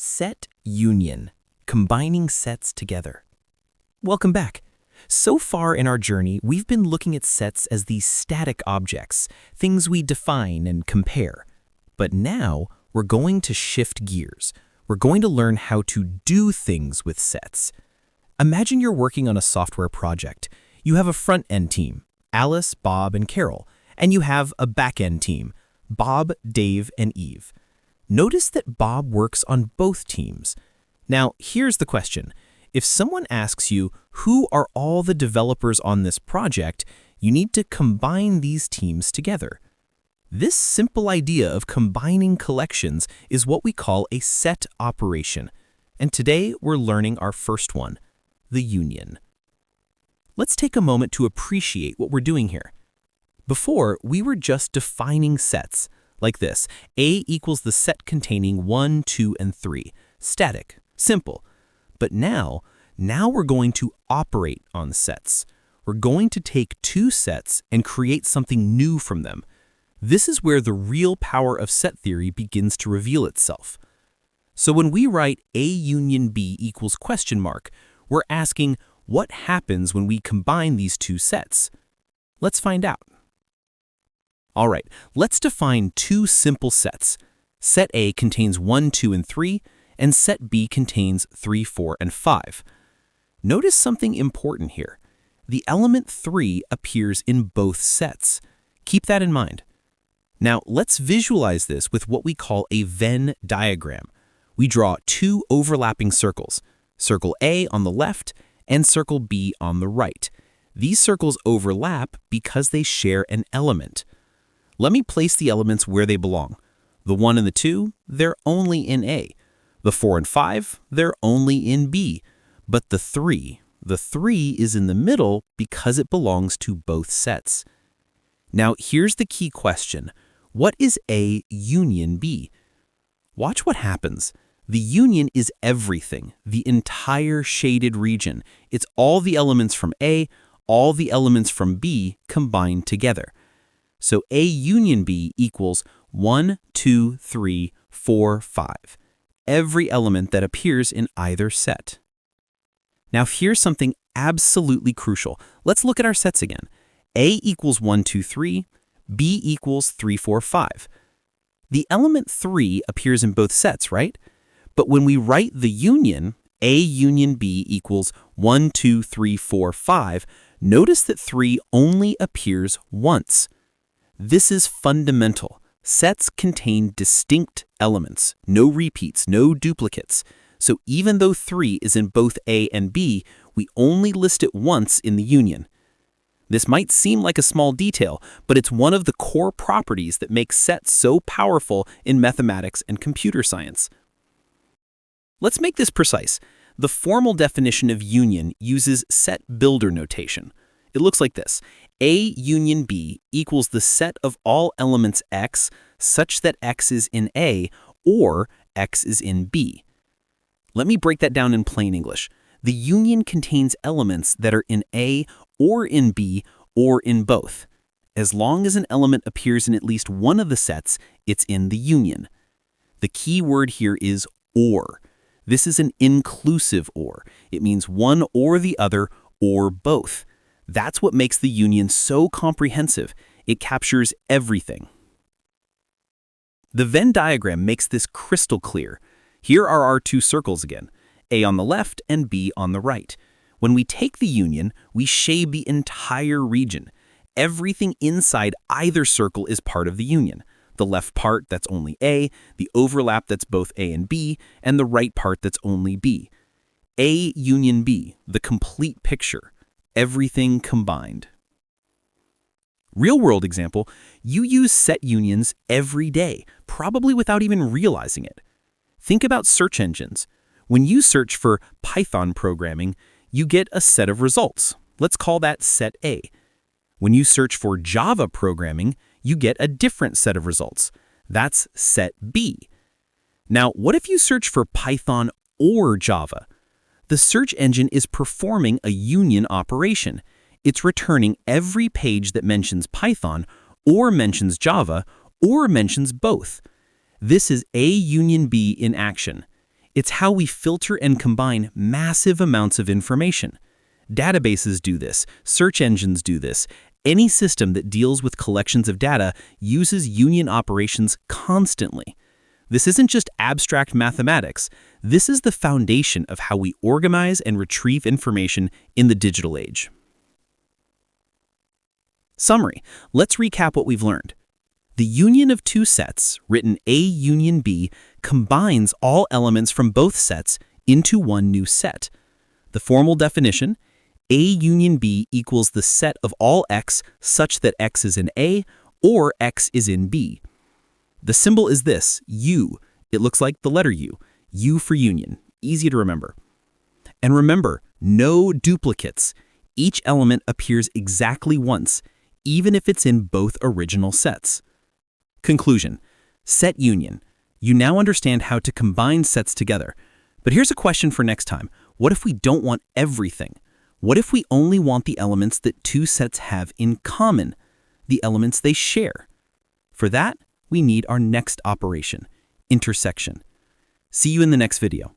Set union, combining sets together. Welcome back. So far in our journey, we've been looking at sets as these static objects, things we define and compare. But now, we're going to shift gears. We're going to learn how to do things with sets. Imagine you're working on a software project. You have a front-end team, Alice, Bob, and Carol, and you have a back-end team, Bob, Dave, and Eve. Notice that Bob works on both teams. Now, here's the question. If someone asks you, who are all the developers on this project, you need to combine these teams together. This simple idea of combining collections is what we call a set operation. And today, we're learning our first one, the union. Let's take a moment to appreciate what we're doing here. Before, we were just defining sets, like this. A equals the set containing 1, 2, and 3. Static, simple. But now we're going to operate on sets. We're going to take two sets and create something new from them. This is where the real power of set theory begins to reveal itself. So when we write A union B equals question mark, we're asking what happens when we combine these two sets. Let's find out. All right, let's define two simple sets. Set A contains 1, 2, and 3, and set B contains 3, 4, and 5. Notice something important here. The element 3 appears in both sets. Keep that in mind. Now, let's visualize this with what we call a Venn diagram. We draw two overlapping circles, circle A on the left and circle B on the right. These circles overlap because they share an element. Let me place the elements where they belong. The 1 and the 2, they're only in A. The 4 and 5, they're only in B. But the 3 is in the middle because it belongs to both sets. Now, here's the key question. What is A union B? Watch what happens. The union is everything, the entire shaded region. It's all the elements from A, all the elements from B combined together. So A union B equals 1, 2, 3, 4, 5. Every element that appears in either set. Now here's something absolutely crucial. Let's look at our sets again. A equals 1, 2, 3. B equals 3, 4, 5. The element 3 appears in both sets, right? But when we write the union, A union B equals 1, 2, 3, 4, 5, notice that 3 only appears once. This is fundamental. Sets contain distinct elements, no repeats, no duplicates. So even though 3 is in both A and B, we only list it once in the union. This might seem like a small detail, but it's one of the core properties that makes sets so powerful in mathematics and computer science. Let's make this precise. The formal definition of union uses set builder notation. It looks like this. A union B equals the set of all elements X such that X is in A or X is in B. Let me break that down in plain English. The union contains elements that are in A or in B or in both. As long as an element appears in at least one of the sets, it's in the union. The key word here is or. This is an inclusive or. It means one or the other or both. That's what makes the union so comprehensive. It captures everything. The Venn diagram makes this crystal clear. Here are our two circles again, A on the left and B on the right. When we take the union, we shade the entire region. Everything inside either circle is part of the union. The left part that's only A, the overlap that's both A and B, and the right part that's only B. A union B, the complete picture. Everything combined. Real-world example, you use set unions every day, probably without even realizing it. Think about search engines. When you search for Python programming, you get a set of results. Let's call that set A. When you search for Java programming, you get a different set of results. That's set B. Now, what if you search for Python or Java? The search engine is performing a union operation. It's returning every page that mentions Python or mentions Java or mentions both. This is A union B in action. It's how we filter and combine massive amounts of information. Databases do this, search engines do this. Any system that deals with collections of data uses union operations constantly. This isn't just abstract mathematics. This is the foundation of how we organize and retrieve information in the digital age. Summary. Let's recap what we've learned. The union of two sets, written A union B, combines all elements from both sets into one new set. The formal definition: A union B equals the set of all x such that x is in A or x is in B. The symbol is this, U. It looks like the letter U. U for union. Easy to remember. And remember, no duplicates. Each element appears exactly once, even if it's in both original sets. Conclusion. Set union. You now understand how to combine sets together. But here's a question for next time. What if we don't want everything? What if we only want the elements that two sets have in common, the elements they share? For that, we need our next operation, intersection. See you in the next video.